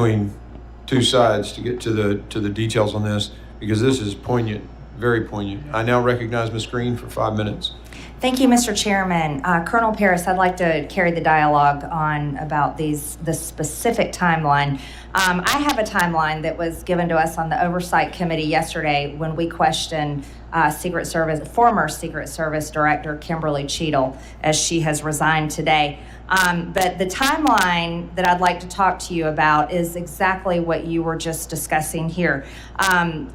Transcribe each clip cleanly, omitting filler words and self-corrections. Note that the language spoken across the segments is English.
between two sides to get to the details on this, because this is poignant, very poignant. I now recognize Ms. Green for 5 minutes. Thank you, Mr. Chairman. Colonel Paris, I'd like to carry the dialogue on about the specific timeline. I have a timeline that was given to us on the Oversight Committee yesterday when we questioned former Secret Service Director Kimberly Cheadle, as she has resigned today. But the timeline that I'd like to talk to you about is exactly what you were just discussing here.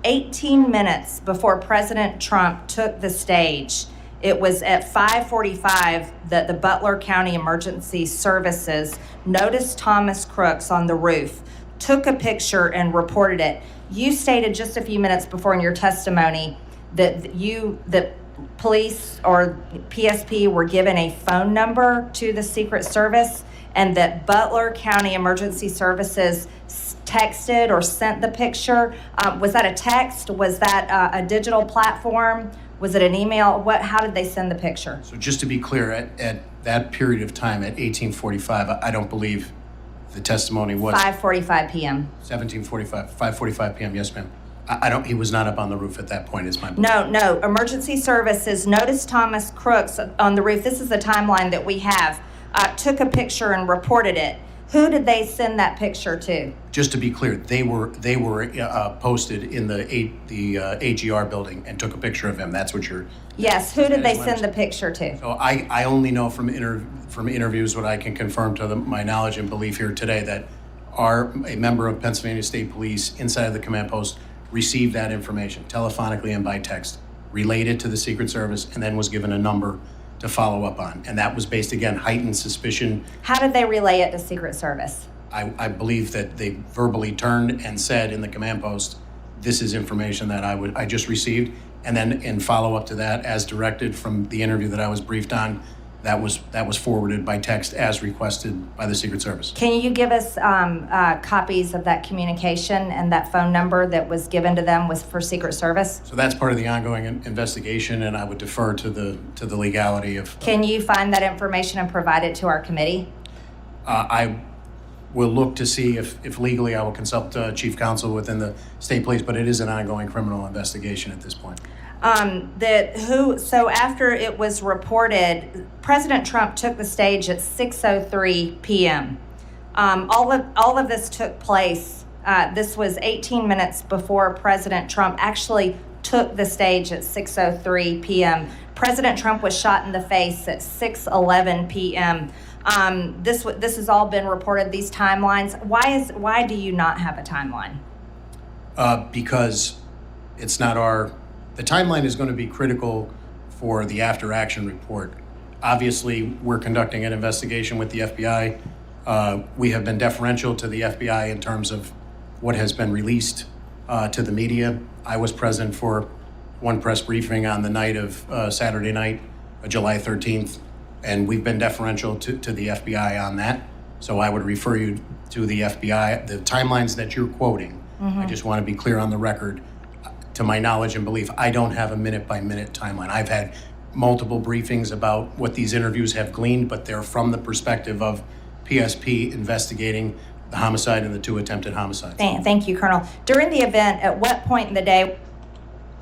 18 minutes before President Trump took the stage, it was at 5:45 that the Butler County Emergency Services noticed Thomas Crooks on the roof, took a picture and reported it. You stated just a few minutes before in your testimony that police or PSP were given a phone number to the Secret Service, and that Butler County Emergency Services texted or sent the picture. Was that a text? Was that a digital platform? Was it an email? How did they send the picture? So just to be clear, at that period of time, at 18:45, I don't believe the testimony was 5:45 p.m. 5:45 p.m. Yes, ma'am. He was not up on the roof at that point, is my belief. No. Emergency Services noticed Thomas Crooks on the roof. This is the timeline that we have. Took a picture and reported it. Who did they send that picture to? Just to be clear, they were posted in the AGR building and took a picture of him. That's what you're. Yes. Who did they send the picture to? So I only know from interviews what I can confirm to my knowledge and belief here today that a member of Pennsylvania State Police inside of the command post received that information telephonically and by text, relayed it to the Secret Service, and then was given a number to follow up on. And that was based, again, heightened suspicion. How did they relay it to Secret Service? I believe that they verbally turned and said in the command post, this is information that I just received. And then in follow up to that, as directed from the interview that I was briefed on, that was forwarded by text as requested by the Secret Service. Can you give us copies of that communication and that phone number that was given to them for Secret Service? So that's part of the ongoing investigation, and I would defer to the legality of. Can you find that information and provide it to our committee? I will look to see if legally I will consult Chief Counsel within the state police, but it is an ongoing criminal investigation at this point. So after it was reported, President Trump took the stage at 6:03 p.m. All of this took place. This was 18 minutes before President Trump actually took the stage at 6:03 p.m. President Trump was shot in the face at 6:11 p.m. This has all been reported, these timelines. Why do you not have a timeline? Because it's not the timeline is going to be critical for the after action report. Obviously, we're conducting an investigation with the FBI. We have been deferential to the FBI in terms of what has been released to the media. I was present for one press briefing on the night of Saturday night, July 13th, and we've been deferential to the FBI on that. So I would refer you to the FBI. The timelines that you're quoting, I just want to be clear on the record. To my knowledge and belief, I don't have a minute-by-minute timeline. I've had multiple briefings about what these interviews have gleaned, but they're from the perspective of PSP investigating the homicide and the two attempted homicides. Thank you, Colonel. During the event, at what point in the day?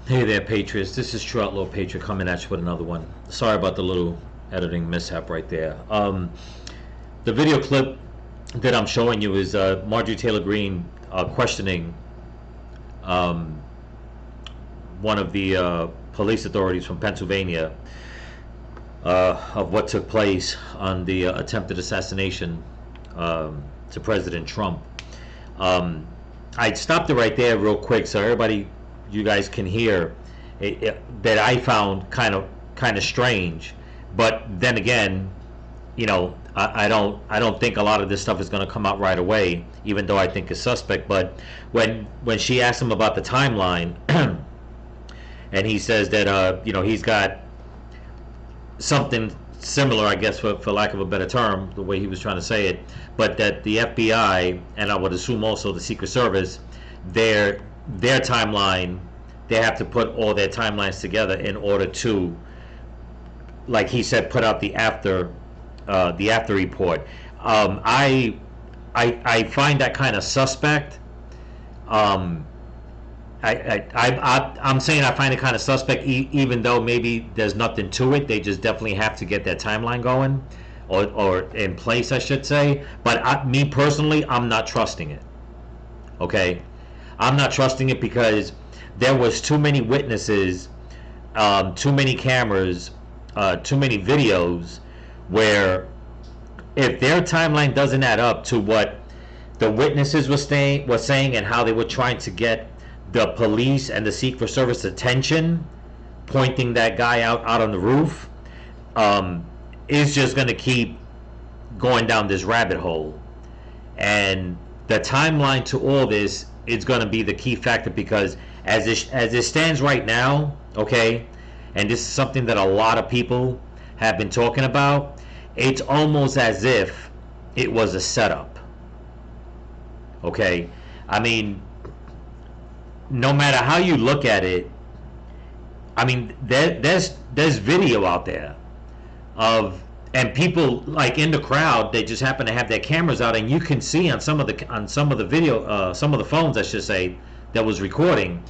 Hey there, Patriots. This is Trotlow Patriot coming at you with another one. Sorry about the little editing mishap right there. The video clip that I'm showing you is Marjorie Taylor Greene questioning one of the police authorities from Pennsylvania of what took place on the attempted assassination to President Trump. I stopped it right there real quick so everybody, you guys can hear that I found kind of strange. But then again, you know, I don't think a lot of this stuff is going to come out right away, even though I think it's suspect. But when she asked him about the timeline. And he says that you know, he's got something similar, I guess, for lack of a better term, the way he was trying to say it, but that the FBI, and I would assume also the Secret Service, their timeline, they have to put all their timelines together in order to, like he said, put out the after report. I I find that kind of suspect. I'm saying I find it kind of suspect, even though maybe there's nothing to it. They just definitely have to get that timeline going, or in place, I should say. But me personally, I'm not trusting it. Okay, I'm not trusting it because there was too many witnesses, too many cameras, too many videos, where if their timeline doesn't add up to what the witnesses were saying and how they were trying to get the police and the Secret Service attention, pointing that guy out on the roof, is just going to keep going down this rabbit hole. And the timeline to all this is going to be the key factor, because as it stands right now, okay, and this is something that a lot of people have been talking about, it's almost as if it was a setup. Okay, I mean, no matter how you look at it, I mean, there's video out there of, and people like in the crowd, they just happen to have their cameras out, and you can see on some of the video, some of the phones, I should say, that was recording,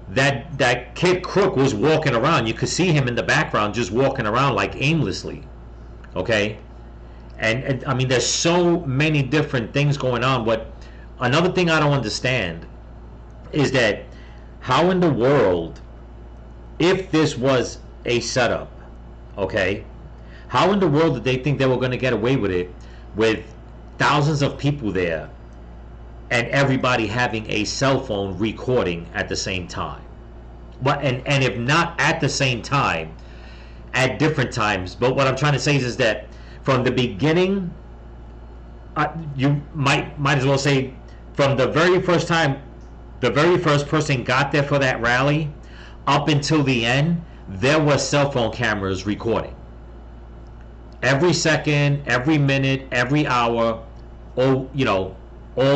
that kid Crook was walking around. You could see him in the background just walking around like aimlessly. Okay, and I mean, there's so many different things going on. What another thing I don't understand is that how in the world, if this was a setup, okay, how in the world did they think they were going to get away with it, with thousands of people there and everybody having a cell phone recording at the same time? But and if not at the same time, at different times. But what I'm trying to say is that from the beginning, you might as well say from the very first time the very first person got there for that rally up until the end, there were cell phone cameras recording every second, every minute, every hour, all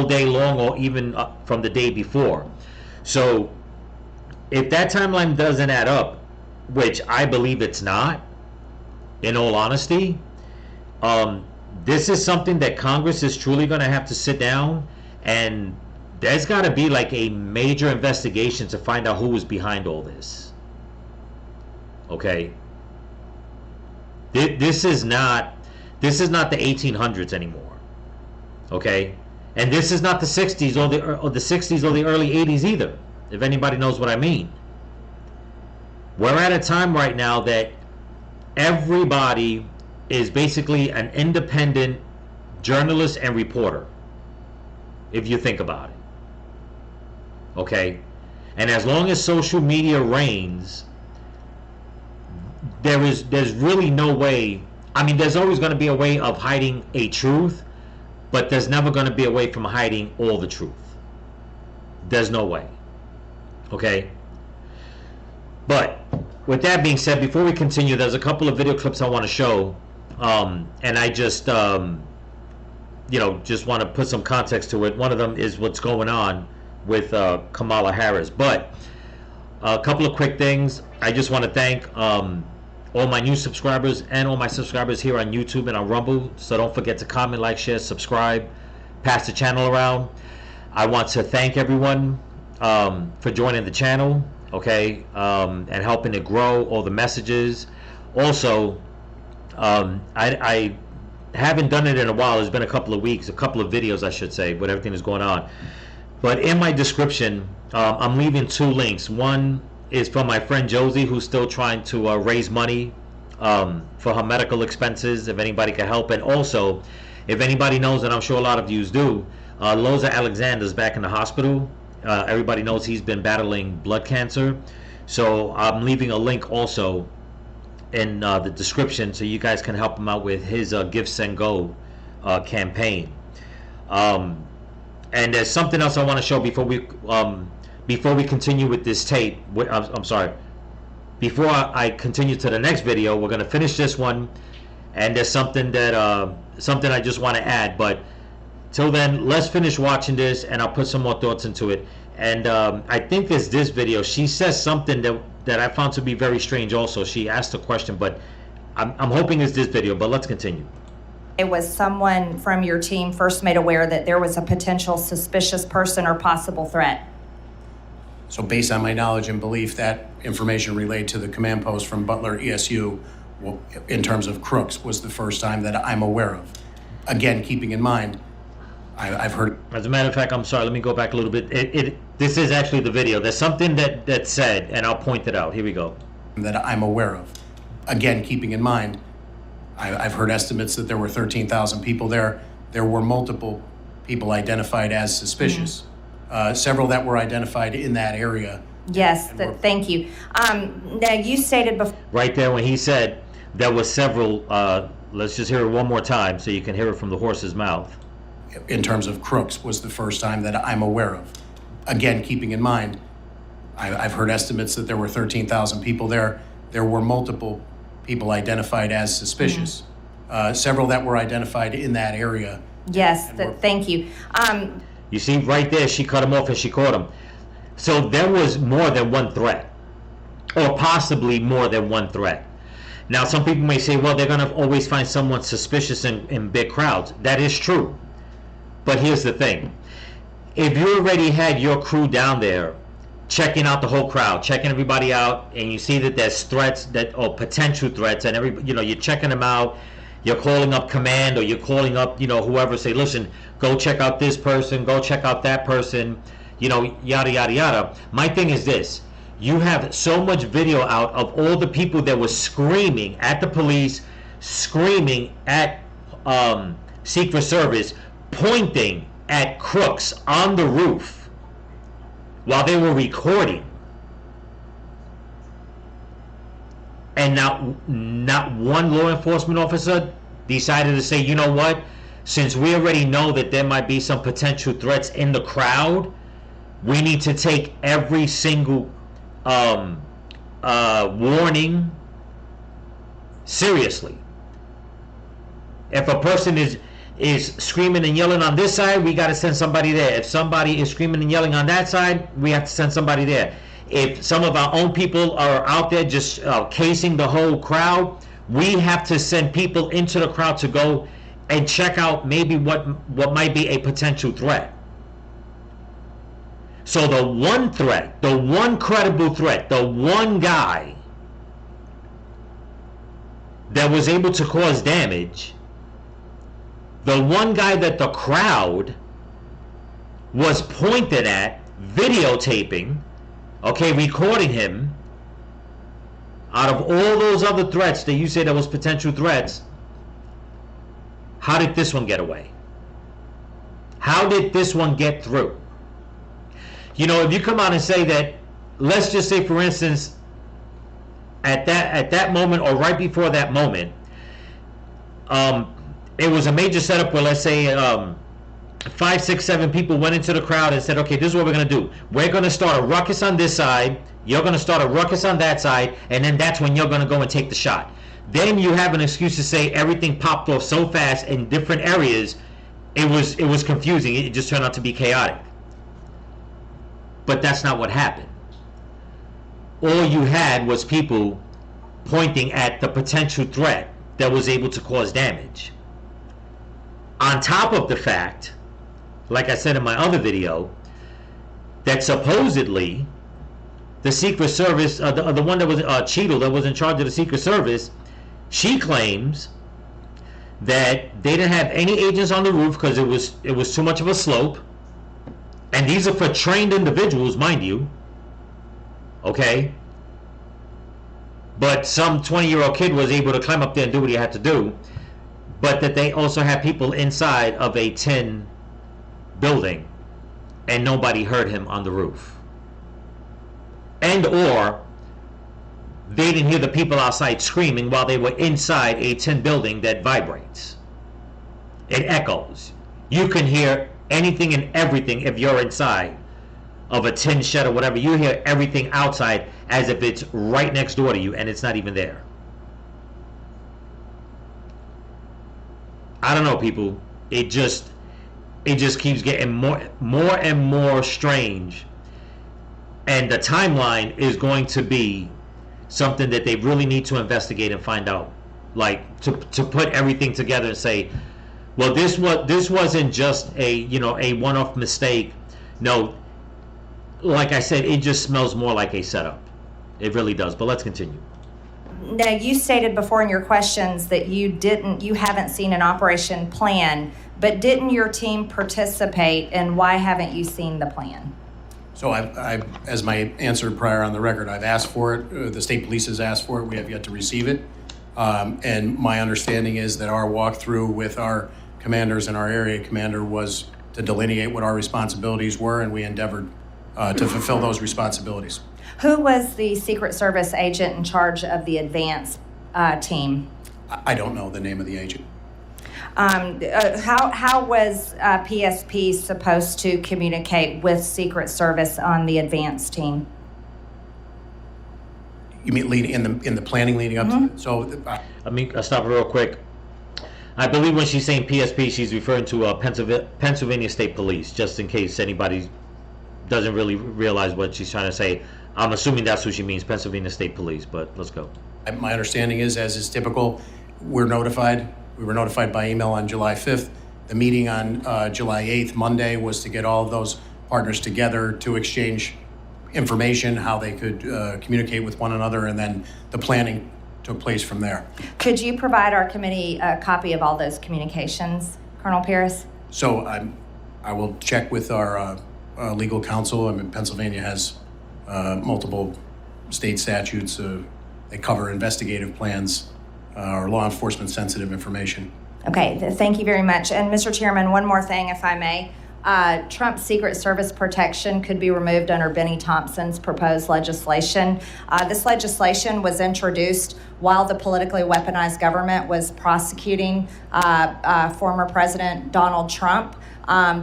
day long, or even from the day before. So if that timeline doesn't add up, which I believe it's not, in all honesty, this is something that Congress is truly going to have to sit down, and there's got to be like a major investigation to find out who was behind all this. Okay, this is not the 1800s anymore. Okay, and this is not the 60s or the 60s or the early 80s either, if anybody knows what I mean. We're at a time right now that everybody is basically an independent journalist and reporter, if you think about it. Okay? And as long as social media reigns, there's really no way. I mean, there's always going to be a way of hiding a truth, but there's never going to be a way from hiding all the truth. There's no way. Okay? But with that being said, before we continue, there's a couple of video clips I want to show, and I just just want to put some context to it. One of them is what's going on with Kamala Harris. But a couple of quick things. I just want to thank all my new subscribers and all my subscribers here on YouTube and on Rumble. So don't forget to comment, like, share, subscribe, pass the channel around. I want to thank everyone for joining the channel. Okay, and helping it grow, all the messages. Also, I haven't done it in a while. It's been a couple of weeks, a couple of videos, I should say, with everything that's going on. But in my description, I'm leaving two links. One is from my friend Josie, who's still trying to raise money for her medical expenses, if anybody can help. And also, if anybody knows, and I'm sure a lot of yous do, Loza Alexander's back in the hospital. Everybody knows he's been battling blood cancer, so I'm leaving a link also in the description so you guys can help him out with his Give Send Go campaign. And there's something else I want to show before we continue with this tape. I'm sorry. Before I continue to the next video, we're going to finish this one, and there's something that something I just want to add, but. Till then, let's finish watching this, and I'll put some more thoughts into it. And I think it's this video. She says something that I found to be very strange also. She asked a question, but I'm hoping it's this video, but let's continue. It was someone from your team first made aware that there was a potential suspicious person or possible threat? So based on my knowledge and belief, that information relayed to the command post from Butler ESU, in terms of crooks, was the first time that I'm aware of. Again, keeping in mind, I've heard. As a matter of fact, I'm sorry, let me go back a little bit. This is actually the video. There's something that said, and I'll point it out. Here we go. That I'm aware of. Again, keeping in mind, I've heard estimates that there were 13,000 people there. There were multiple people identified as suspicious. Several that were identified in that area. Yes, thank you. Now, you stated before. Right there when he said there were several, let's just hear it one more time so you can hear it from the horse's mouth. In terms of crooks, was the first time that I'm aware of. Again, keeping in mind, I've heard estimates that there were 13,000 people there. There were multiple people identified as suspicious. Several that were identified in that area. Yes, thank you. You see, right there, she cut him off and she caught him. So there was more than one threat, or possibly more than one threat. Now, some people may say, well, they're going to always find someone suspicious in big crowds. That is true. But here's the thing. If you already had your crew down there checking out the whole crowd, checking everybody out, and you see that there's threats or potential threats, and you're checking them out, you're calling up command, or you're calling up, whoever, say, listen, go check out this person, go check out that person, yada, yada, yada. My thing is this. You have so much video out of all the people that were screaming at the police, screaming at Secret Service, pointing at crooks on the roof while they were recording. And not one law enforcement officer decided to say, you know what, since we already know that there might be some potential threats in the crowd, we need to take every single warning seriously. If a person is screaming and yelling on this side, we got to send somebody there. If somebody is screaming and yelling on that side, we have to send somebody there. If some of our own people are out there just casing the whole crowd, we have to send people into the crowd to go and check out maybe what might be a potential threat. So the one threat, the one credible threat, the one guy that was able to cause damage, the one guy that the crowd was pointed at, videotaping, recording him, out of all those other threats that you say that was potential threats, how did this one get away? How did this one get through? If you come out and say that, let's just say, for instance, at that moment or right before that moment, it was a major setup where, let's say, 5, 6, 7 people went into the crowd and said, okay, this is what we're going to do. We're going to start a ruckus on this side, you're going to start a ruckus on that side, and then that's when you're going to go and take the shot. Then you have an excuse to say everything popped off so fast in different areas, it was confusing. It just turned out to be chaotic. But that's not what happened. All you had was people pointing at the potential threat that was able to cause damage. On top of the fact, like I said in my other video, that supposedly the Secret Service, the one that was Cheadle, that was in charge of the Secret Service, she claims that they didn't have any agents on the roof because it was too much of a slope. And these are for trained individuals, mind you. Okay? But some 20-year-old kid was able to climb up there and do what he had to do. But that they also had people inside of a tin building and nobody heard him on the roof. And or they didn't hear the people outside screaming while they were inside a tin building that vibrates. It echoes. You can hear anything and everything if you're inside of a tin shed or whatever. You hear everything outside as if it's right next door to you and it's not even there. I don't know, people. It just keeps getting more and more strange, and the timeline is going to be something that they really need to investigate and find out like to put everything together and say, well, this wasn't just a one-off mistake. No, like I said, it just smells more like a setup. It really does. But let's continue. Now, you stated before in your questions that you haven't seen an operation plan, but didn't your team participate, and why haven't you seen the plan? So I, as my answer prior on the record, I've asked for it. The state police has asked for it. We have yet to receive it. And my understanding is that our walkthrough with our commanders and our area commander was to delineate what our responsibilities were, and we endeavored to fulfill those responsibilities. Who was the Secret Service agent in charge of the advance team? I don't know the name of the agent. How was PSP supposed to communicate with Secret Service on the advance team? You mean in the planning leading up to it? So I'll stop real quick. I believe when she's saying PSP, she's referring to Pennsylvania State Police, just in case anybody doesn't really realize what she's trying to say. I'm assuming that's what she means, Pennsylvania State Police, but let's go. my understanding is, as is typical, we're notified. We were notified by email on July 5th. The meeting on July 8th, Monday, was to get all of those partners together to exchange information, how they could communicate with one another, and then the planning took place from there. Could you provide our committee a copy of all those communications, Colonel Pierce? So I will check with our legal counsel. I mean, Pennsylvania has multiple state statutes that cover investigative plans or law enforcement sensitive information. Okay, thank you very much. And Mr. Chairman, one more thing, if I may. Trump's Secret Service protection could be removed under Benny Thompson's proposed legislation. This legislation was introduced while the politically weaponized government was prosecuting former President Donald Trump.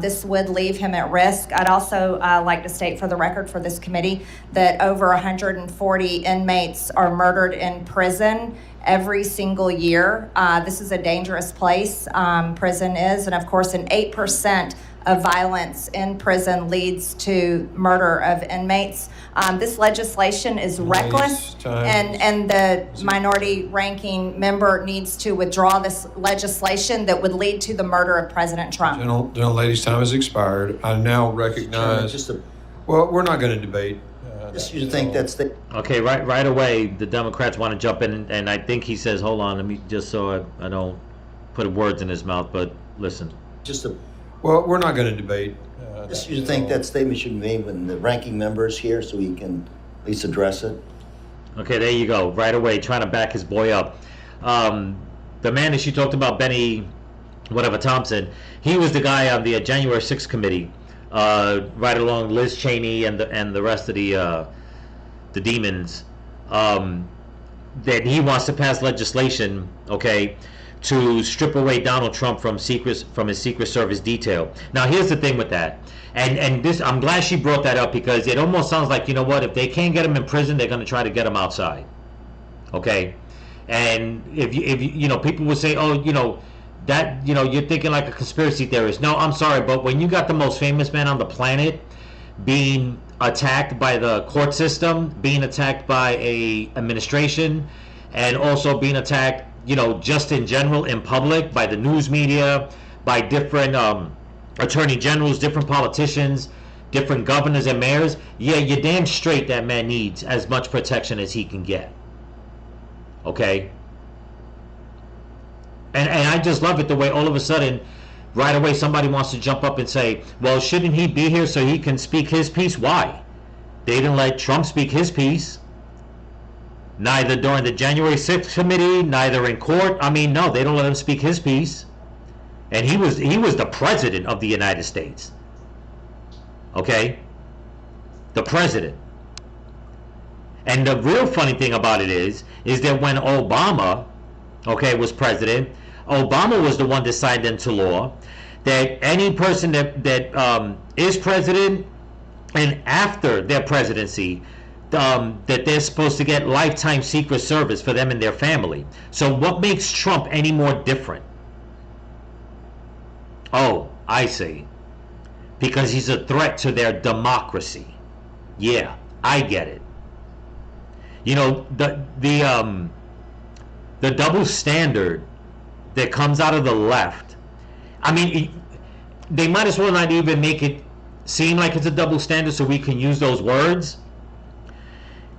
This would leave him at risk. I'd also like to state for the record for this committee that over 140 inmates are murdered in prison every single year. This is a dangerous place, prison is, and of course an 8% of violence in prison leads to murder of inmates. This legislation is reckless, and the minority ranking member needs to withdraw this legislation that would lead to the murder of President Trump. Ladies, time has expired. I now recognize. Well, we're not going to debate. You think that's the... Okay, right away, the Democrats want to jump in, and I think he says, hold on, let me just so I don't put words in his mouth, but listen. Well, we're not going to debate. You think that statement should be made when the ranking member is here so he can at least address it? Okay, there you go. Right away, trying to back his boy up. The man that she talked about, Benny, whatever Thompson, he was the guy on the January 6th committee, right along Liz Cheney and the rest of the demons. That he wants to pass legislation, okay, to strip away Donald Trump from his Secret Service detail. Now, here's the thing with that, and this, I'm glad she brought that up, because it almost sounds like, you know what, if they can't get him in prison, they're going to try to get him outside, okay? And if you know, people will say, oh, you know, that, you know, you're thinking like a conspiracy theorist. No, I'm sorry, but when you got the most famous man on the planet being attacked by the court system, being attacked by a administration, and also being attacked, you know, just in general in public by the news media, by different attorney generals, different politicians, different governors and mayors, yeah, you're damn straight that man needs as much protection as he can get. Okay? And I just love it the way all of a sudden, right away, somebody wants to jump up and say, well, shouldn't he be here so he can speak his piece? Why? They didn't let Trump speak his piece. Neither during the January 6th committee, neither in court. I mean, no, they don't let him speak his piece. And he was the president of the United States. Okay? The president. And the real funny thing about it is that when Obama, okay, was president, Obama was the one that signed into law that any person that is president and after their presidency, that they're supposed to get lifetime Secret Service for them and their family. So what makes Trump any more different? Oh, I see. Because he's a threat to their democracy. Yeah, I get it. You know, the the double standard that comes out of the left, I mean, they might as well not even make it seem like it's a double standard so we can use those words.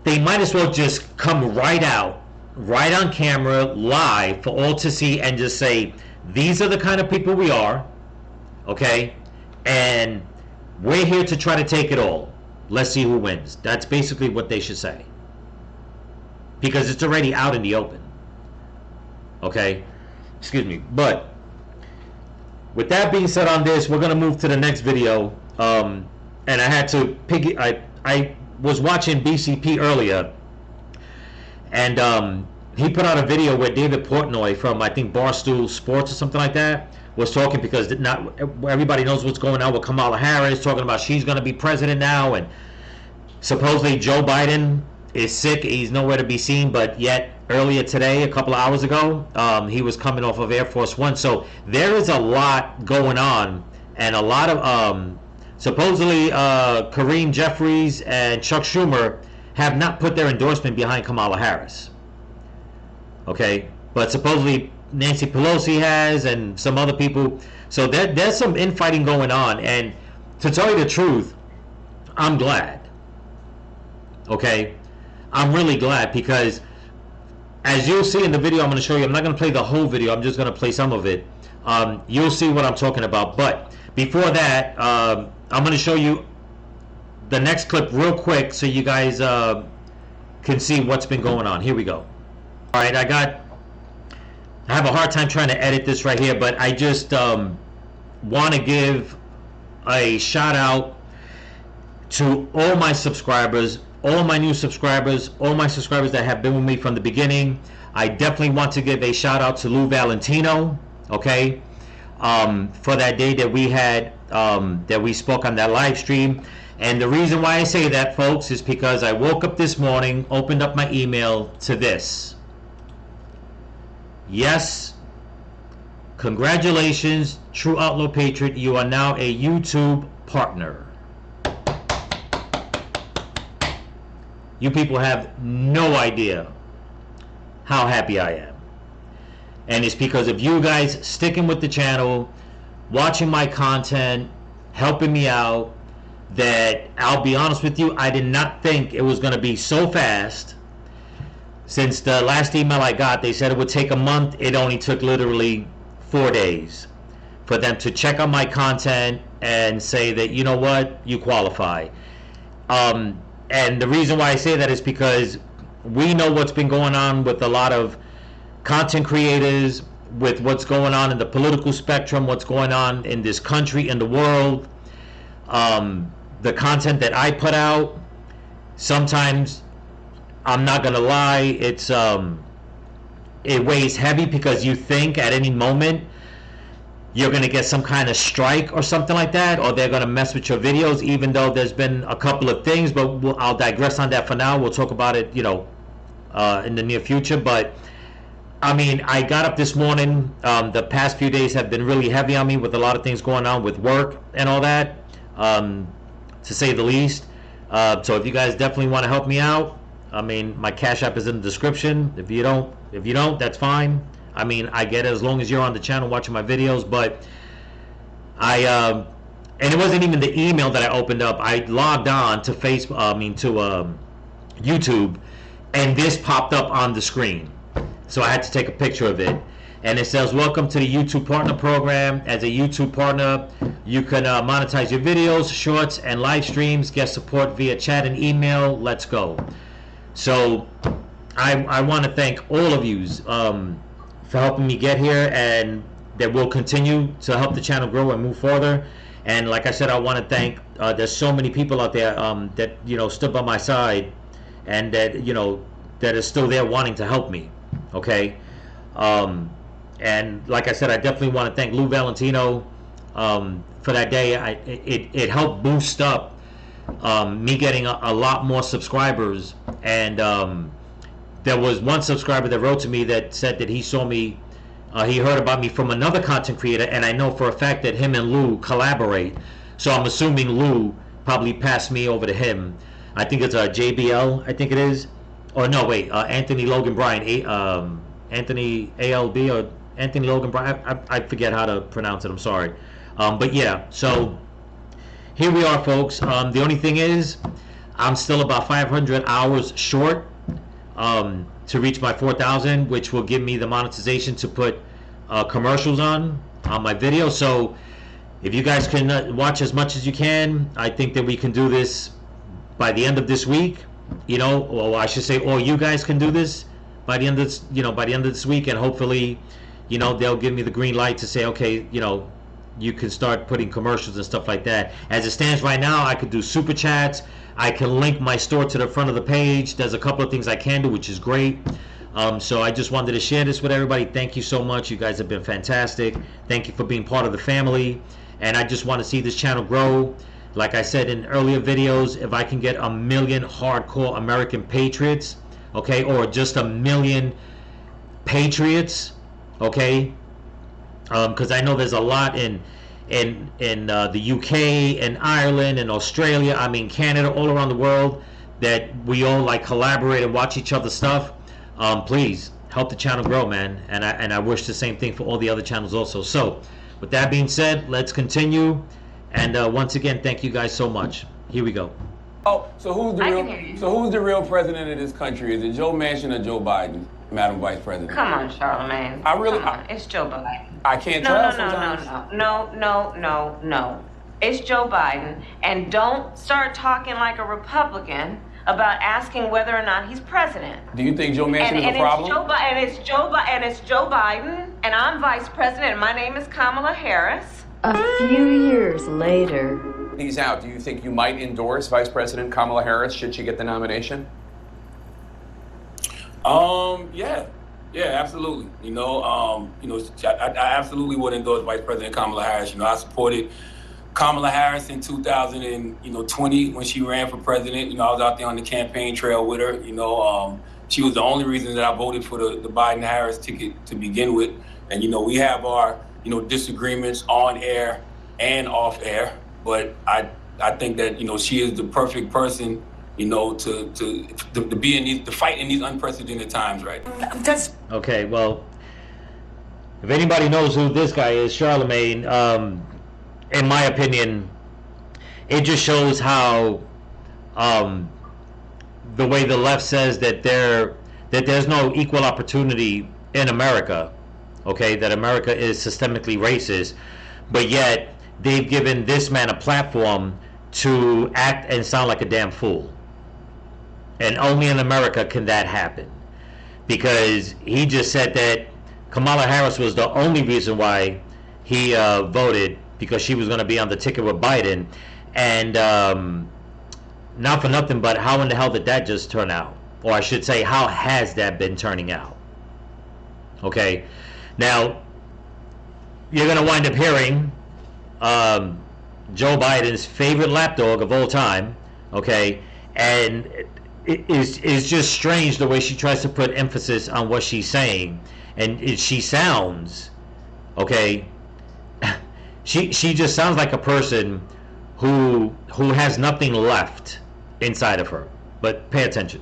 They might as well just come right out, right on camera, live for all to see, and just say, these are the kind of people we are, okay? And we're here to try to take it all. Let's see who wins. That's basically what they should say. Because it's already out in the open. Okay? Excuse me. But with that being said on this, we're gonna move to the next video. And I had to I was watching BCP earlier, and he put out a video where David Portnoy from, I think, Barstool Sports or something like that was talking, because not everybody knows what's going on with Kamala Harris, talking about she's going to be president now, and supposedly Joe Biden is sick, he's nowhere to be seen, but yet earlier today, a couple of hours ago, he was coming off of Air Force One. So there is a lot going on, and a lot of supposedly Kareem Jeffries and Chuck Schumer have not put their endorsement behind Kamala Harris. Okay, but supposedly Nancy Pelosi has, and some other people. So there's some infighting going on, and to tell you the truth, I'm glad. Okay, I'm really glad, because as you'll see in the video I'm going to show you, I'm not going to play the whole video, I'm just going to play some of it. You'll see what I'm talking about. But before that, I'm going to show you the next clip real quick so you guys can see what's been going on. Here we go. All right, I have a hard time trying to edit this right here, but I just want to give a shout out to all my subscribers, all my new subscribers, all my subscribers that have been with me from the beginning. I definitely want to give a shout out to Lou Valentino, okay, for that day that we had, that we spoke on that live stream. And the reason why I say that, folks, is because I woke up this morning, opened up my email to this. Yes, congratulations, True Outlaw Patriot, you are now a YouTube partner. You people have no idea how happy I am. And it's because of you guys sticking with the channel, watching my content, helping me out, that I'll be honest with you, I did not think it was going to be so fast. Since the last email I got, they said it would take a month. It only took literally 4 days for them to check on my content and say that, you know what, you qualify. And the reason why I say that is because we know what's been going on with a lot of content creators, with what's going on in the political spectrum, what's going on in this country, in the world. The content that I put out, sometimes, I'm not gonna lie, it's it weighs heavy, because you think at any moment you're gonna get some kind of strike or something like that, or they're gonna mess with your videos, even though there's been a couple of things, but I'll digress on that for now. We'll talk about it, you know, in the near future. But I mean, I got up this morning, the past few days have been really heavy on me with a lot of things going on with work and all that, to say the least. So if you guys definitely want to help me out, I mean, my Cash App is in the description. If you don't, that's fine. I mean, I get it as long as you're on the channel watching my videos. But and it wasn't even the email that I opened up. I logged on to YouTube, and this popped up on the screen. So I had to take a picture of it. And it says, welcome to the YouTube Partner Program. As a YouTube partner, you can monetize your videos, shorts, and live streams, get support via chat and email. Let's go. So I want to thank all of you for helping me get here, and that will continue to help the channel grow and move further. And like I said, I want to thank, there's so many people out there that, you know, stood by my side, and that, you know, that is still there wanting to help me, okay? And like I said, I definitely want to thank Lou Valentino for that day. It helped boost up me getting a lot more subscribers. And there was one subscriber that wrote to me that said that he saw me, he heard about me from another content creator, and I know for a fact that him and Lou collaborate. So I'm assuming Lou probably passed me over to him. I think it's JBL, I think it is. Or no, wait, Anthony Logan Bryan, Anthony ALB or Anthony Logan Brown. I forget how to pronounce it. I'm sorry. But yeah, so here we are, folks. The only thing is, I'm still about 500 hours short to reach my 4,000, which will give me the monetization to put commercials on my video. So if you guys can watch as much as you can, I think that we can do this by the end of this week. You know, or I should say, or you guys can do this by the end of this, by the end of this week, and hopefully, they'll give me the green light to say, okay, you can start putting commercials and stuff like that. As it stands right now, I could do super chats. I can link my store to the front of the page. There's a couple of things I can do, which is great. So I just wanted to share this with everybody. Thank you so much. You guys have been fantastic. Thank you for being part of the family. And I just want to see this channel grow. Like I said in earlier videos, if I can get 1 million hardcore American patriots, okay, or just 1 million patriots, okay, because I know there's a lot in the UK and Ireland and Australia, I mean Canada, all around the world, that we all like collaborate and watch each other's stuff. Please help the channel grow, man, and I wish the same thing for all the other channels also. So with that being said, let's continue, and once again, thank you guys so much. Here we go. Oh, so who's the real president of this country? Is it Joe Manchin or Joe Biden, Madam Vice President? Come on, Charlamagne. It's Joe Biden. I can't tell sometimes. No. It's Joe Biden, and don't start talking like a Republican about asking whether or not he's president. Do you think Joe Manchin is a problem? It's Joe Biden, and I'm Vice President, and my name is Kamala Harris. A few years later. He's out. Do you think you might endorse Vice President Kamala Harris should she get the nomination? Yeah, absolutely. I absolutely would endorse Vice President Kamala Harris. I supported Kamala Harris in 2020 when she ran for president. I was out there on the campaign trail with her. She was the only reason that I voted for the Biden-Harris ticket to begin with. And we have our disagreements on air and off air, but I think that she is the perfect person to be to fight in these unprecedented times, right? Okay, well, if anybody knows who this guy is, Charlamagne, in my opinion, it just shows how the way the left says that there's no equal opportunity in America, okay, that America is systemically racist, but yet they've given this man a platform to act and sound like a damn fool. And only in America can that happen, because he just said that Kamala Harris was the only reason why he voted, because she was going to be on the ticket with Biden. And not for nothing, but how in the hell did that just turn out? Or I should say, how has that been turning out? Okay, now you're going to wind up hearing Joe Biden's favorite lapdog of all time, okay, and it is just strange the way she tries to put emphasis on what she's saying, and she sounds, okay, she just sounds like a person who has nothing left inside of her. But pay attention.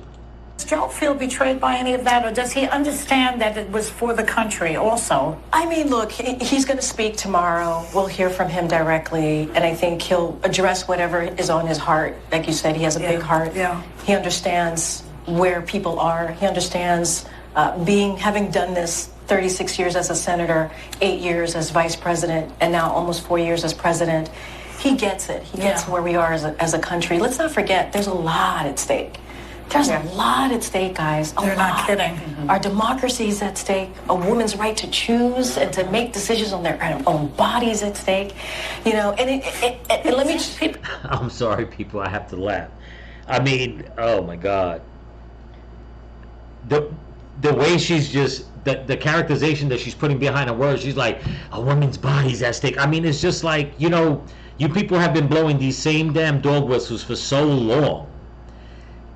Does Joe feel betrayed by any of that, or does he understand that it was for the country also? I mean, look, he's going to speak tomorrow. We'll hear from him directly, and I think he'll address whatever is on his heart. Like you said, he has a big heart. Yeah. He understands where people are. He understands having done this 36 years as a senator, 8 years as vice president, and now almost 4 years as president. He gets it. He gets where we are as a country. Let's not forget, there's a lot at stake. There's a lot at stake, guys. They're not kidding. Our democracy is at stake. A woman's right to choose and to make decisions on their own bodies at stake. And let me just... I'm sorry, people, I have to laugh. I mean, oh my God. The way she's just, the characterization that she's putting behind her words, she's like, a woman's body's at stake. I mean, it's just like, you people have been blowing these same damn dog whistles for so long.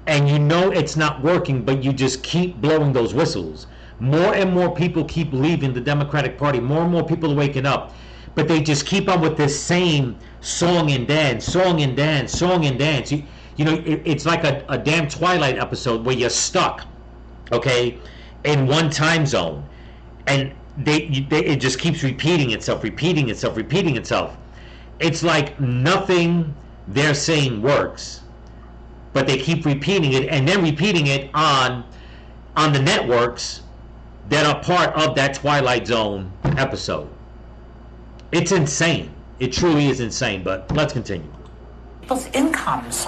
And it's not working, but you just keep blowing those whistles. More and more people keep leaving the Democratic Party. More and more people are waking up. But they just keep on with this same song and dance, song and dance, song and dance. It's like a damn Twilight episode where you're stuck, okay? in one time zone, and it just keeps repeating itself. It's like nothing they're saying works, but they keep repeating it and then repeating it on the networks that are part of that Twilight Zone episode. It's insane. It truly is insane, but let's continue. People's incomes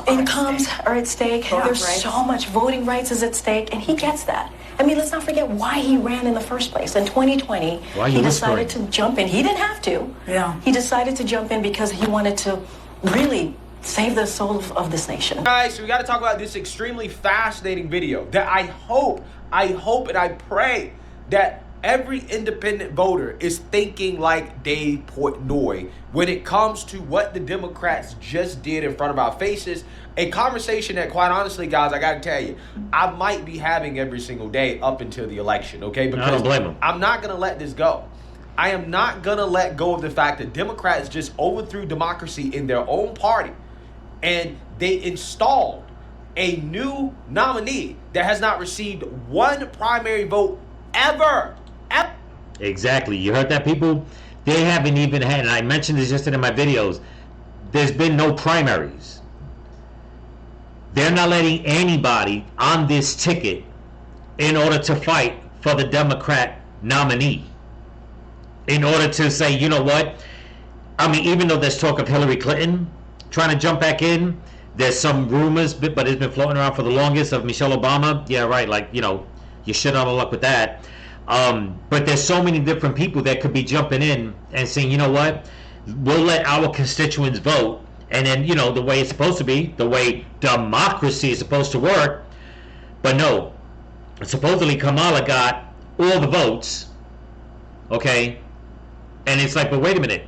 Are at stake. There's so much. Voting rights is at stake, and he gets that. I mean, let's not forget why he ran in the first place. In 2020, he decided to jump in. He didn't have to. Yeah. He decided to jump in because he wanted to really save the soul of this nation. Guys, so we got to talk about this extremely fascinating video that I hope and I pray that every independent voter is thinking like Dave Portnoy when it comes to what the Democrats just did in front of our faces. A conversation that, quite honestly, guys, I got to tell you, I might be having every single day up until the election, okay? Because I don't blame them. I'm not going to let this go. I am not going to let go of the fact that Democrats just overthrew democracy in their own party, and they installed a new nominee that has not received one primary vote ever. Exactly. You heard that, people? They haven't even had, and I mentioned this yesterday in my videos, there's been no primaries. They're not letting anybody on this ticket in order to fight for the Democrat nominee. In order to say, you know what? I mean, even though there's talk of Hillary Clinton trying to jump back in, there's some rumors, but it's been floating around for the longest, of Michelle Obama. Yeah, right. Like, you know, you shit out of luck with that. But there's so many different people that could be jumping in and saying, you know what, we'll let our constituents vote, and then, you know, the way it's supposed to be, the way democracy is supposed to work. But no, supposedly Kamala got all the votes, okay, and it's like, but wait a minute,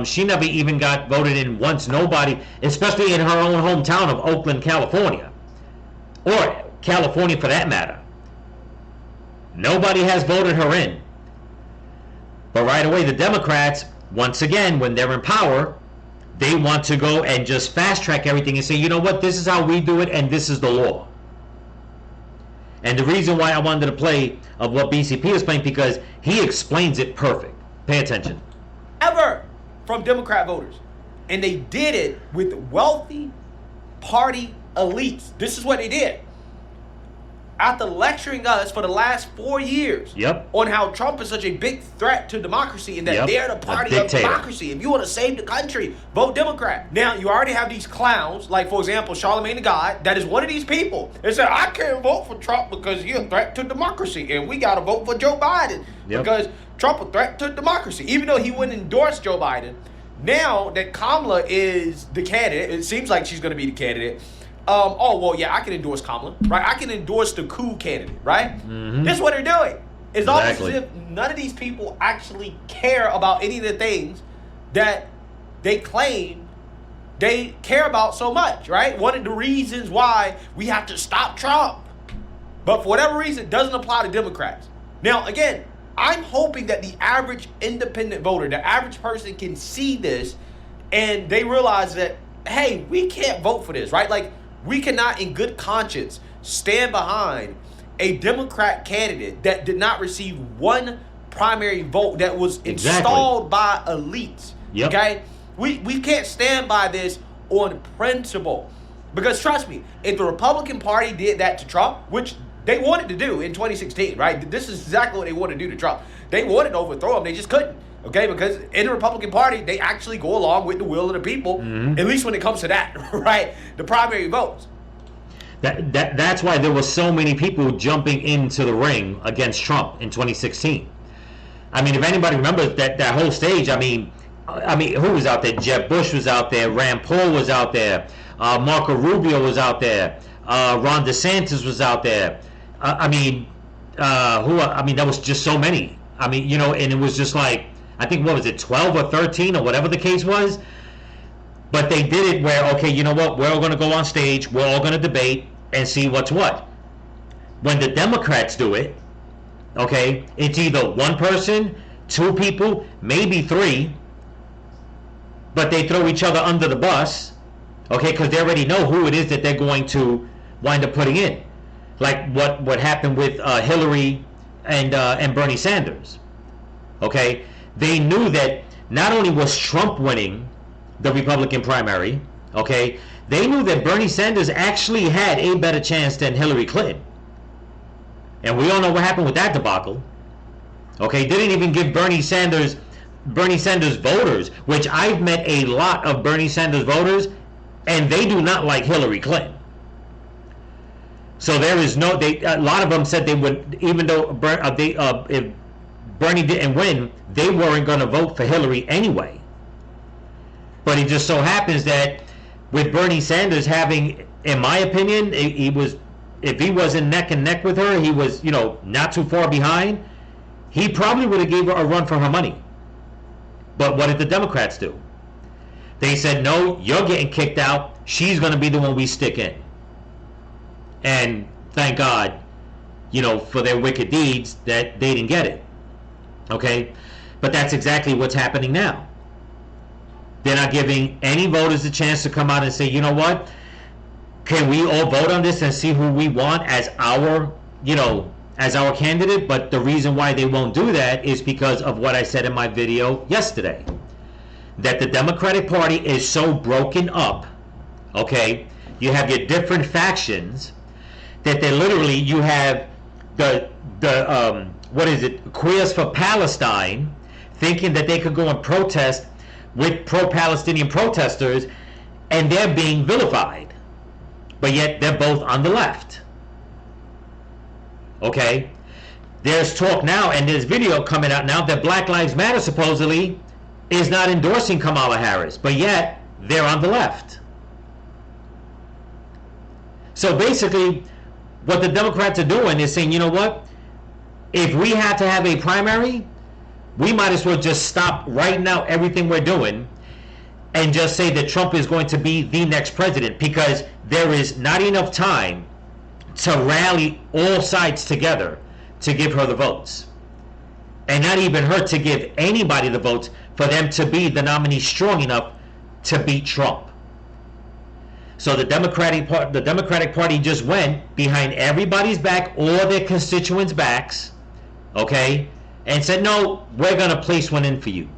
she never even got voted in once. Nobody, especially in her own hometown of Oakland, California, or California for that matter. Nobody has voted her in. But right away, the Democrats, once again, when they're in power, they want to go and just fast track everything and say, you know what, this is how we do it, and this is the law. And the reason why I wanted to play of what BCP is playing, because he explains it perfect. Pay attention. Ever from Democrat voters. And they did it with wealthy party elites. This is what they did. After lecturing us for the last 4 years on how Trump is such a big threat to democracy and that they're the party of democracy. If you want to save the country, vote Democrat. Now, you already have these clowns, like, for example, Charlamagne the God, that is one of these people. They said, I can't vote for Trump because he's a threat to democracy, and we got to vote for Joe Biden because Trump a threat to democracy. Even though he wouldn't endorse Joe Biden, now that Kamala is the candidate, it seems like she's going to be the candidate. Oh, well, yeah, I can endorse Kamala, right? I can endorse the cool candidate, right? Mm-hmm. This is what they're doing. It's almost as if none of these people actually care about any of the things that they claim they care about so much, right? One of the reasons why we have to stop Trump. But for whatever reason, it doesn't apply to Democrats. Now, again, I'm hoping that the average independent voter, the average person can see this and they realize that, hey, we can't vote for this, right? Like, we cannot in good conscience stand behind a Democrat candidate that did not receive one primary vote, that was installed by elites. Okay? We can't stand by this on principle. Because trust me, if the Republican Party did that to Trump, which they wanted to do in 2016, right? This is exactly what they wanted to do to Trump. They wanted to overthrow him, they just couldn't. Okay, because in the Republican Party, they actually go along with the will of the people, at least when it comes to that, right? The primary votes. That's why there were so many people jumping into the ring against Trump in 2016. I mean, if anybody remembers that whole stage, I mean, who was out there? Jeb Bush was out there. Rand Paul was out there. Marco Rubio was out there. Ron DeSantis was out there. I mean, there was just so many. I mean, you know, and it was just like, I think, what was it, 12 or 13 or whatever the case was? But they did it where, okay, you know what, we're all going to go on stage, we're all going to debate and see what's what. When the Democrats do it, okay, it's either one person, two people, maybe three, but they throw each other under the bus, okay, because they already know who it is that they're going to wind up putting in. like what happened with Hillary and Bernie Sanders. Okay, they knew that not only was Trump winning the Republican primary, okay, they knew that Bernie Sanders actually had a better chance than Hillary Clinton. And we all know what happened with that debacle. Okay, didn't even give Bernie Sanders voters, which I've met a lot of Bernie Sanders voters, and they do not like Hillary Clinton. So there is no, a lot of them said they would, even though if Bernie didn't win, they weren't going to vote for Hillary anyway. But it just so happens that with Bernie Sanders having, in my opinion, if he wasn't neck and neck with her, he was, not too far behind, he probably would have gave her a run for her money. But what did the Democrats do? They said, no, you're getting kicked out. She's going to be the one we stick in. And thank God, for their wicked deeds that they didn't get it. Okay? But that's exactly what's happening now. They're not giving any voters a chance to come out and say, you know what? Can we all vote on this and see who we want as our candidate? But the reason why they won't do that is because of what I said in my video yesterday. That the Democratic Party is so broken up, okay? You have your different factions that they literally, you have Queers for Palestine, thinking that they could go and protest with pro-Palestinian protesters, and they're being vilified. But yet they're both on the left. Okay? There's talk now, and there's video coming out now, that Black Lives Matter supposedly is not endorsing Kamala Harris, but yet they're on the left. So basically, what the Democrats are doing is saying, you know what? If we have to have a primary, we might as well just stop right now everything we're doing and just say that Trump is going to be the next president, because there is not enough time to rally all sides together to give her the votes. And not even her to give anybody the votes for them to be the nominee strong enough to beat Trump. So the Democratic Party just went behind everybody's back, all their constituents' backs, okay, and said, no, we're going to place one in for you.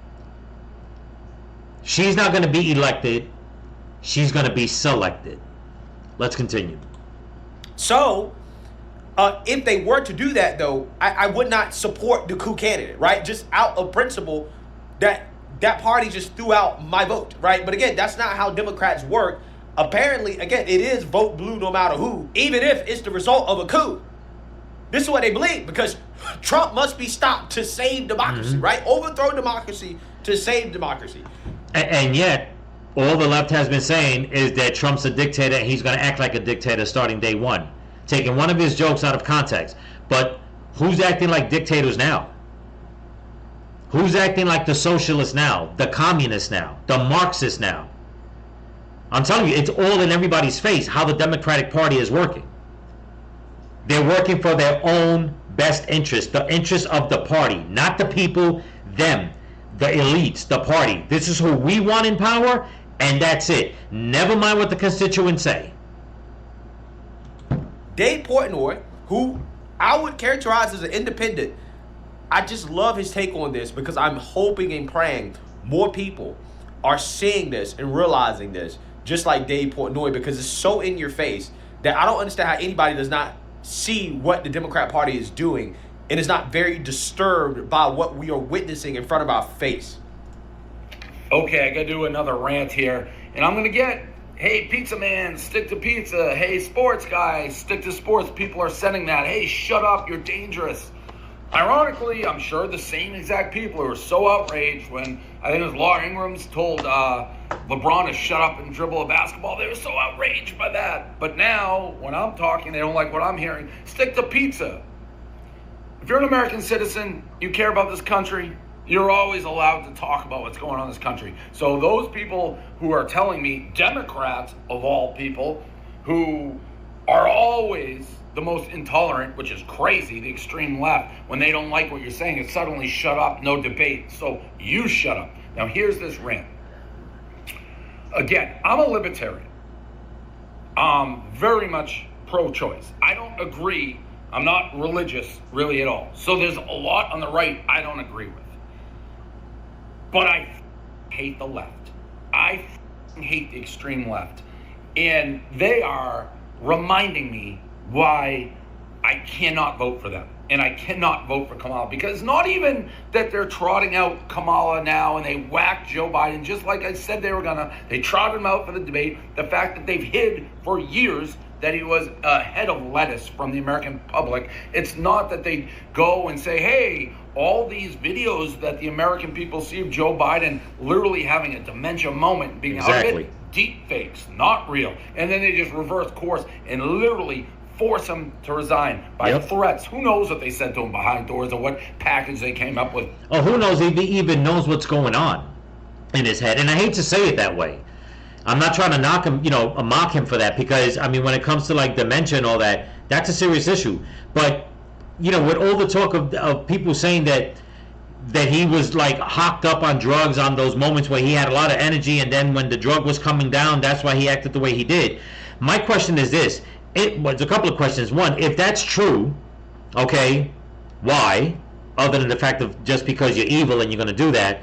She's not going to be elected. She's going to be selected. Let's continue. So, if they were to do that, though, I would not support the coup candidate, right? Just out of principle, that party just threw out my vote, right? But again, that's not how Democrats work. Apparently, again, it is vote blue no matter who, even if it's the result of a coup. This is what they believe, because Trump must be stopped to save democracy, right? Overthrow democracy to save democracy. And yet, all the left has been saying is that Trump's a dictator and he's going to act like a dictator starting day one, taking one of his jokes out of context. But who's acting like dictators now? Who's acting like the socialists now, the communists now, the Marxists now? I'm telling you, it's all in everybody's face how the Democratic Party is working. They're working for their own best interest, the interest of the party, not the people, them, the elites, the party. This is who we want in power, and that's it. Never mind what the constituents say. Dave Portnoy, who I would characterize as an independent, I just love his take on this, because I'm hoping and praying more people are seeing this and realizing this, just like Dave Portnoy, because it's so in your face that I don't understand how anybody does not see what the Democrat Party is doing and is not very disturbed by what we are witnessing in front of our face. Okay, I gotta do another rant here, and I'm gonna get, hey, pizza man, stick to pizza. Hey, sports guy, stick to sports. People are sending that. Hey, shut up, you're dangerous. Ironically, I'm sure the same exact people who were so outraged when, I think it was Laura Ingram's told LeBron to shut up and dribble a basketball. They were so outraged by that. But now, when I'm talking, they don't like what I'm hearing. Stick to pizza. If you're an American citizen, you care about this country, you're always allowed to talk about what's going on in this country. So those people who are telling me, Democrats of all people, who are always the most intolerant, which is crazy, the extreme left, when they don't like what you're saying, it's suddenly shut up, no debate. So you shut up. Now here's this rant. Again, I'm a libertarian. Very much pro-choice. I don't agree. I'm not religious really at all. So there's a lot on the right I don't agree with. But I hate the left. I hate the extreme left. And they are reminding me why I cannot vote for them. And I cannot vote for Kamala, because not even that they're trotting out Kamala now and they whacked Joe Biden, just like I said they were gonna. They trotted him out for the debate. The fact that they've hid for years that he was a head of lettuce from the American public. It's not that they go and say, hey, all these videos that the American people see of Joe Biden literally having a dementia moment, being out of it, deep fakes, not real. And then they just reverse course and literally force him to resign by threats. Who knows what they said to him behind doors or what package they came up with. Oh, who knows if he even knows what's going on in his head. And I hate to say it that way. I'm not trying to knock him, mock him for that, because, I mean, when it comes to, like, dementia and all that, that's a serious issue. But, with all the talk of people saying that he was, like, hocked up on drugs on those moments where he had a lot of energy, and then when the drug was coming down, that's why he acted the way he did. My question is this. It's a couple of questions. One, if that's true, okay, why? Other than the fact of just because you're evil and you're going to do that.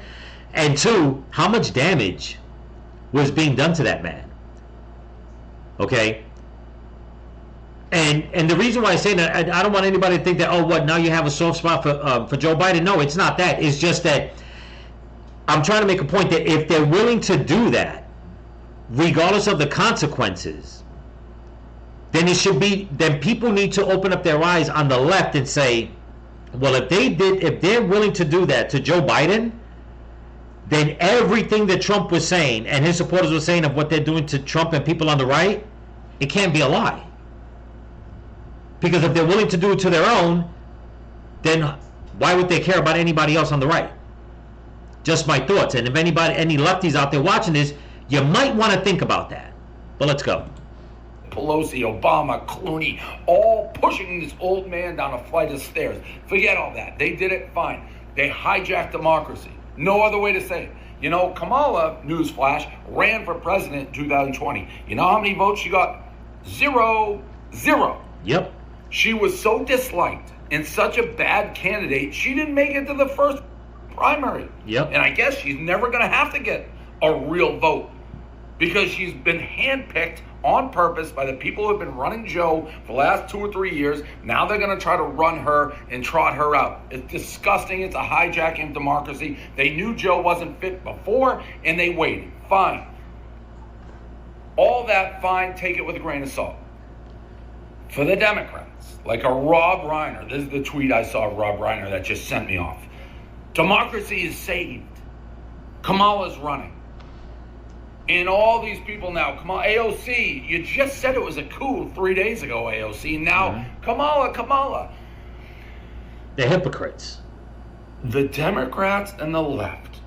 And two, how much damage was being done to that man? Okay? And the reason why I say that, I don't want anybody to think that, oh, what, now you have a soft spot for Joe Biden. No, it's not that. It's just that I'm trying to make a point that if they're willing to do that, regardless of the consequences, then then people need to open up their eyes on the left and say, well, if they're willing to do that to Joe Biden, then everything that Trump was saying and his supporters were saying of what they're doing to Trump and people on the right, it can't be a lie. Because if they're willing to do it to their own, then why would they care about anybody else on the right? Just my thoughts. And if any lefties out there watching this, you might want to think about that. But let's go. Pelosi, Obama, Clooney, all pushing this old man down a flight of stairs. Forget all that. They did it fine. They hijacked democracy. No other way to say it. Kamala, newsflash, ran for president in 2020. You know how many votes she got? 0. Yep. She was so disliked and such a bad candidate, she didn't make it to the first primary. Yep. And I guess she's never going to have to get a real vote because she's been handpicked on purpose by the people who have been running Joe for the last 2 or 3 years. Now they're going to try to run her and trot her out. It's disgusting. It's a hijacking of democracy. They knew Joe wasn't fit before, and they waited. Fine. All that, fine. Take it with a grain of salt. For the Democrats, like a Rob Reiner, this is the tweet I saw of Rob Reiner that just sent me off. Democracy is saved. Kamala's running. And all these people now, Kamala, AOC, you just said it was a coup 3 days ago, AOC. Now, Kamala. They're hypocrites. The Democrats and the left.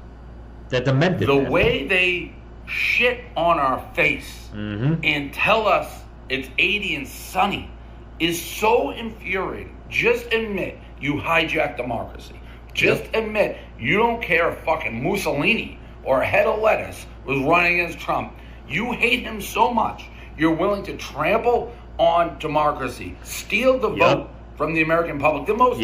They're demented. The way they shit on our face and tell us it's 80 and sunny is so infuriating. Just admit you hijacked democracy. Just admit you don't care if fucking Mussolini or a head of lettuce was running against Trump. You hate him so much, you're willing to trample on democracy, steal the vote from the American public, the most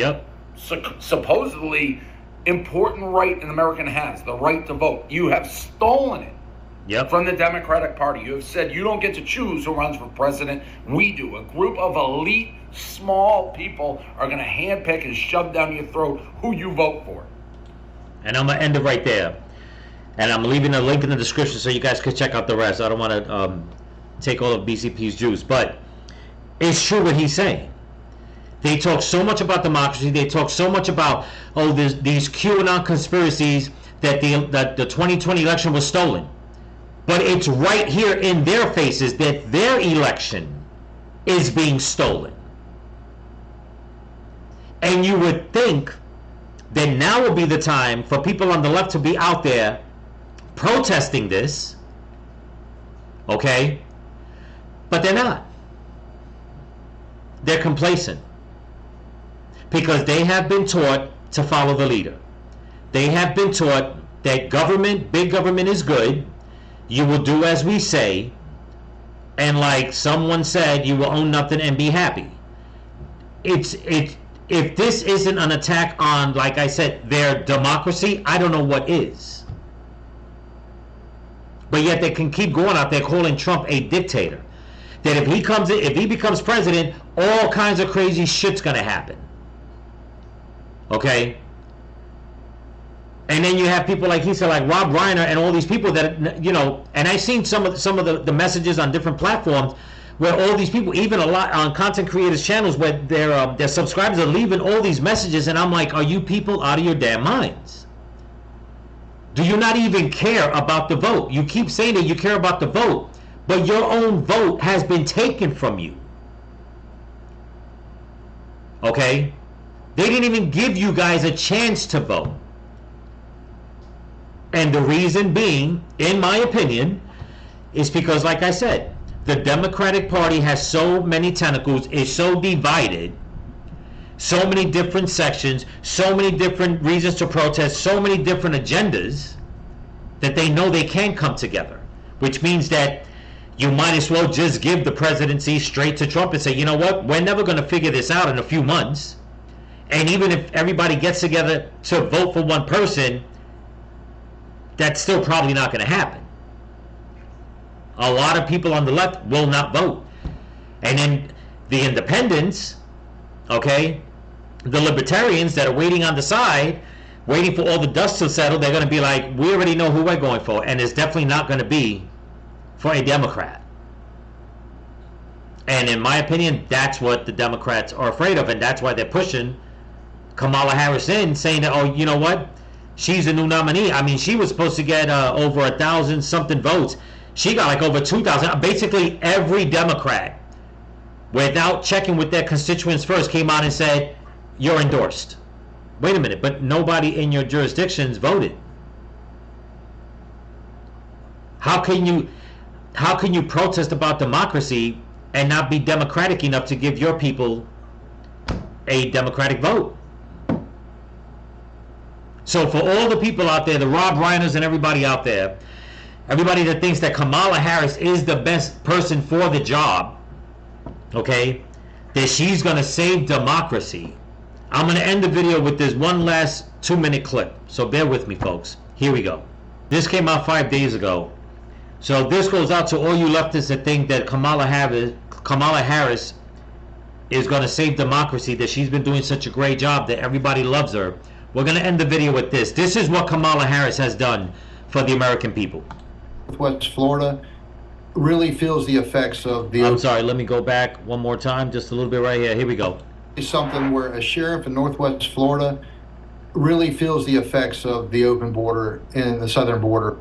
supposedly important right an American has, the right to vote. You have stolen it from the Democratic Party. You have said you don't get to choose who runs for president. We do. A group of elite, small people are going to handpick and shove down your throat who you vote for. And I'm going to end it right there. And I'm leaving a link in the description so you guys can check out the rest. I don't want to take all of BCP's juice, but it's true what he's saying. They talk so much about democracy. They talk so much about, these QAnon conspiracies that the 2020 election was stolen. But it's right here in their faces that their election is being stolen. And you would think that now would be the time for people on the left to be out there protesting this, okay? But they're not. They're complacent. Because they have been taught to follow the leader. They have been taught that government, big government is good. You will do as we say. and like someone said, you will own nothing and be happy. If this isn't an attack on, like I said, their democracy, I don't know what is. But yet they can keep going out there calling Trump a dictator. That if he becomes president, all kinds of crazy shit's gonna happen. Okay? And then you have people like he said, like Rob Reiner and all these people that, you know, and I've seen some of the messages on different platforms where all these people, even a lot on content creators channels, where their subscribers are leaving all these messages, and I'm like, are you people out of your damn minds? Do you not even care about the vote? You keep saying that you care about the vote, but your own vote has been taken from you. Okay? They didn't even give you guys a chance to vote. And the reason being, in my opinion, is because, like I said, the Democratic Party has so many tentacles, is so divided, so many different sections, so many different reasons to protest, so many different agendas, that they know they can't come together. Which means that you might as well just give the presidency straight to Trump and say, you know what, we're never going to figure this out in a few months. And even if everybody gets together to vote for one person, that's still probably not going to happen. A lot of people on the left will not vote. And then the independents, okay, the libertarians that are waiting on the side, waiting for all the dust to settle, they're going to be like, we already know who we're going for, and it's definitely not going to be for a Democrat. And in my opinion, that's what the Democrats are afraid of, and that's why they're pushing Kamala Harris in, saying that, oh, you know what, she's a new nominee. I mean, she was supposed to get over 1,000 something votes. She got like over 2,000. Basically, every Democrat, without checking with their constituents first, came out and said, you're endorsed. Wait a minute, but nobody in your jurisdictions voted. How can you protest about democracy and not be democratic enough to give your people a democratic vote? So for all the people out there, the Rob Reiners and everybody out there, everybody that thinks that Kamala Harris is the best person for the job, okay, that she's going to save democracy, I'm going to end the video with this one last 2-minute clip. So bear with me, folks. Here we go. This came out 5 days ago. So this goes out to all you leftists that think that Kamala Harris is going to save democracy, that she's been doing such a great job, that everybody loves her. We're going to end the video with this. This is what Kamala Harris has done for the American people. Northwest Florida really feels the effects of the... I'm sorry, let me go back one more time, just a little bit right here. Here we go. Something where a sheriff in Northwest Florida really feels the effects of the open border in the southern border.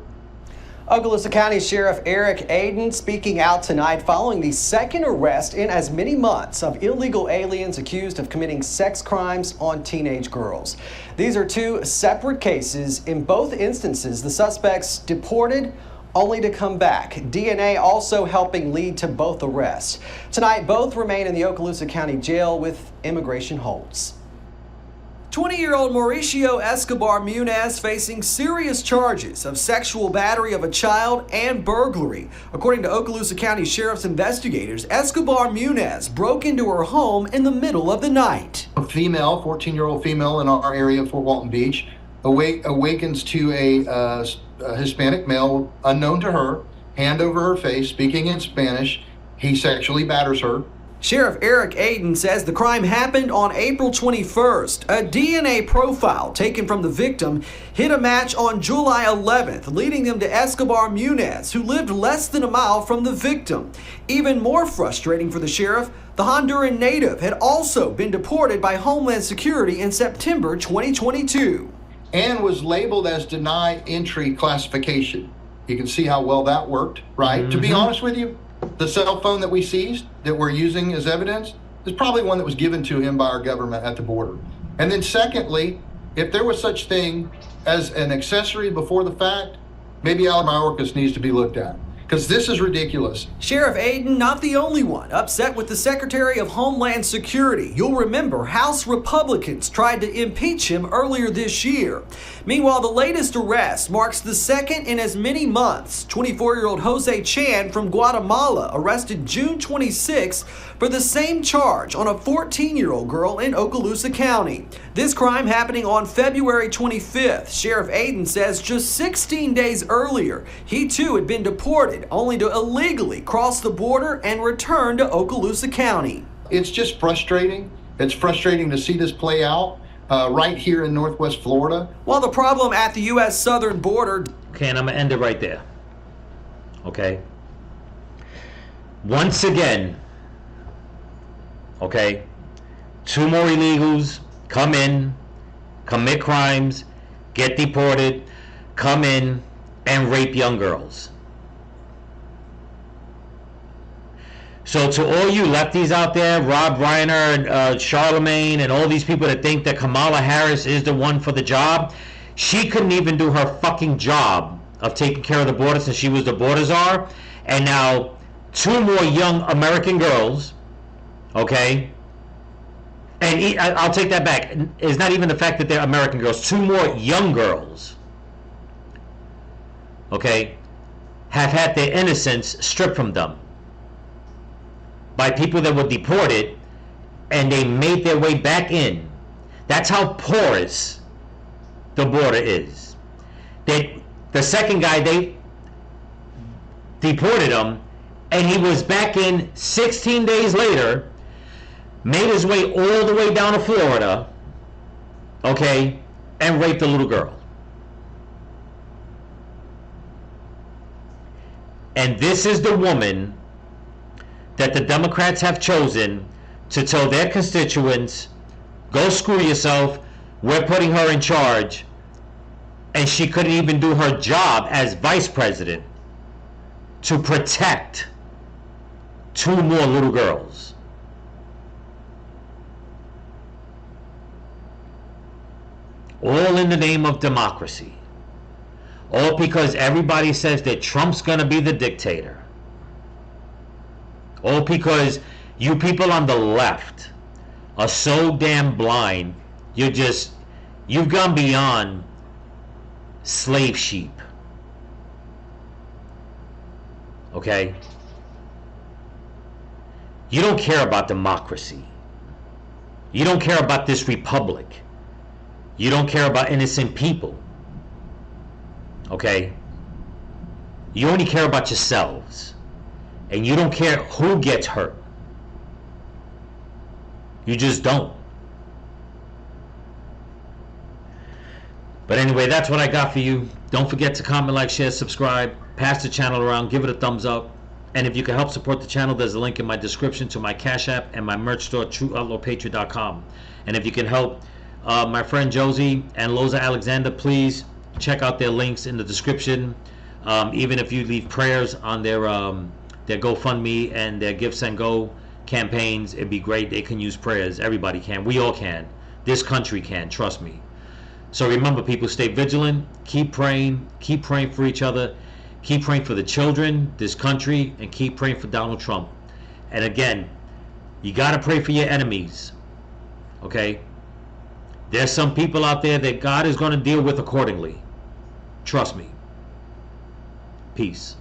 Okaloosa County Sheriff Eric Aden speaking out tonight following the second arrest in as many months of illegal aliens accused of committing sex crimes on teenage girls. These are two separate cases. In both instances, the suspects deported only to come back. DNA also helping lead to both arrests. Tonight, both remain in the Okaloosa County Jail with immigration holds. 20-year-old Mauricio Escobar Munez facing serious charges of sexual battery of a child and burglary. According to Okaloosa County Sheriff's investigators, Escobar Munez broke into her home in the middle of the night. A female, 14-year-old female in our area of Fort Walton Beach, awakens to a Hispanic male unknown to her, hand over her face, speaking in Spanish. He sexually batters her. Sheriff Eric Aden says the crime happened on April 21st. A DNA profile taken from the victim hit a match on July 11th, leading them to Escobar Munez, who lived less than a mile from the victim. Even more frustrating for the sheriff, the Honduran native had also been deported by Homeland Security in September 2022. And was labeled as denied entry classification. You can see how well that worked, right? Mm-hmm. To be honest with you, the cell phone that we seized, that we're using as evidence, is probably one that was given to him by our government at the border. And then secondly, if there was such thing as an accessory before the fact, maybe Al Mayorkas needs to be looked at. because this is ridiculous. Sheriff Aden, not the only one upset with the Secretary of Homeland Security. You'll remember House Republicans tried to impeach him earlier this year. Meanwhile, the latest arrest marks the second in as many months. 24-year-old Jose Chan from Guatemala arrested June 26 for the same charge on a 14-year-old girl in Okaloosa County. This crime happening on February 25th. Sheriff Aden says just 16 days earlier, he too had been deported, only to illegally cross the border and return to Okaloosa County. It's just frustrating. It's frustrating to see this play out right here in Northwest Florida. While the problem at the U.S. southern border... Okay, and I'm going to end it right there. Okay? Once again, okay, 2 more illegals come in, commit crimes, get deported, come in, and rape young girls. So to all you lefties out there, Rob Reiner and Charlemagne and all these people that think that Kamala Harris is the one for the job, she couldn't even do her fucking job of taking care of the border since she was the border czar. And now 2 more young American girls, okay, and I'll take that back. It's not even the fact that they're American girls. 2 more young girls, okay, have had their innocence stripped from them by people that were deported, and they made their way back in. That's how porous the border is. The second guy, they deported him, and he was back in 16 days later, made his way all the way down to Florida, okay, and raped a little girl. And this is the woman that the Democrats have chosen to tell their constituents, go screw yourself, we're putting her in charge, and she couldn't even do her job as vice president to protect 2 more little girls. All in the name of democracy. All because everybody says that Trump's gonna be the dictator. All because you people on the left are so damn blind. You've gone beyond slave sheep. Okay? You don't care about democracy. You don't care about this republic. You don't care about innocent people. Okay? You only care about yourselves. And you don't care who gets hurt. You just don't. But anyway, that's what I got for you. Don't forget to comment, like, share, subscribe. Pass the channel around. Give it a thumbs up. And if you can help support the channel, there's a link in my description to my Cash App and my merch store, TrueOutlawPatriot.com. And if you can help my friend Josie and Loza Alexander, please check out their links in the description. Even if you leave prayers on their GoFundMe and their Give Send Go campaigns, it'd be great. They can use prayers. Everybody can. We all can. This country can. Trust me. So remember, people, stay vigilant. Keep praying. Keep praying for each other. Keep praying for the children, this country, and keep praying for Donald Trump. And again, you got to pray for your enemies. Okay? There's some people out there that God is going to deal with accordingly. Trust me. Peace.